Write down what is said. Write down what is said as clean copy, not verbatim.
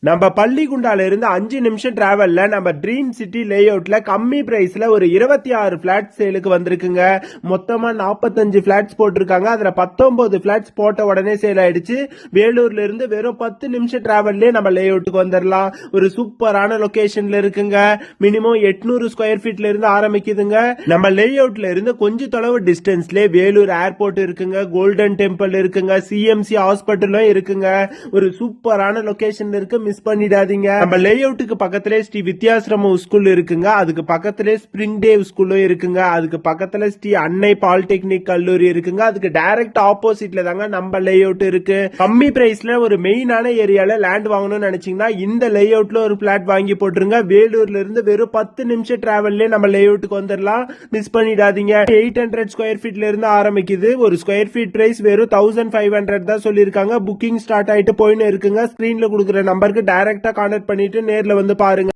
நம்ம பள்ளிகுண்டால இருந்து 5 நிமிஷம் டிராவல்ல நம்ம ட்ரீம் சிட்டி லே அவுட்ல கம்மி பிரைஸ்ல ஒரு 26 பிளாட் சேலுக்கு வந்திருக்குங்க. மொத்தமா 45 பிளாட்ஸ் போட்டிருக்காங்க. அதுல 19 பிளாட்ஸ் போட்ட உடனே சேல் ஆயிடுச்சு. வேலூர்ல இருந்து வெறும் 10 நிமிஷம் டிராவல்லே நம்ம லே அவுட்டுக்கு வந்துடலாம். ஒரு சூப்பரான லொகேஷன்ல இருக்குங்க. மினிமம் 800 ஸ்கொயர் ஃபீட்ல இருந்து ஆரம்பிக்குதுங்க. நம்ம லே அவுட்ல இருந்து கொஞ்சம் தொலைவு டிஸ்டன்ஸ்ல வேலூர் ஏர்போர்ட் இருக்குங்க, கோல்டன் டெம்பிள் இருக்குங்க, சிஎம்சி ஹாஸ்பிட்டலும் இருக்குங்க. ஒரு சூப்பரான லொகேஷன்ல இருக்கு, மிஸ் பண்ணிடாதீங்க. நம்ம லே அவுட்டுக்கு பக்கத்திலே ஸ்ரீ வித்யாசிரம ஸ்கூல் இருக்குங்க. அதுக்கு பக்கத்திலே ஸ்பிரிங் டேவ் ஸ்கூலும் இருக்குங்க. அதுக்கு பக்கத்துல ஸ்ரீ அன்னை பாலிடெக்னிக் கல்லூரி இருக்குங்க. அதுக்கு டைரக்ட் ஆப்போசிட்ல தாங்க நம்ம லே அவுட் இருக்கு. கம்மி பிரைஸ்ல ஒரு மெயினான ஏரியால லேண்ட் வாங்கணும்னு நினைச்சீங்கன்னா இந்த லே அவுட்ல ஒரு பிளாட் வாங்கி போட்டுருங்க. வேலூர்ல இருந்து வெறும் 10 நிமிஷம் டிராவல்ல நம்ம லே அவுட்டுக்கு வந்துடலாம், மிஸ் பண்ணிடாதீங்க. 800 ஸ்கொயர் ஃபீட்ல இருந்து ஆரம்பிக்குது. ஒரு ஸ்கொயர் ஃபீட் பிரைஸ் வெறும் 1500 தான் சொல்லிருக்காங்க. புக்கிங் ஸ்டார்ட் ஆயிட்டு போயின்னு இருக்குங்க. ஸ்கிரீன்ல கொடுக்குற நம்பருக்கு டைரக்டா கான்டாக்ட் பண்ணிட்டு நேர்ல வந்து பாருங்க.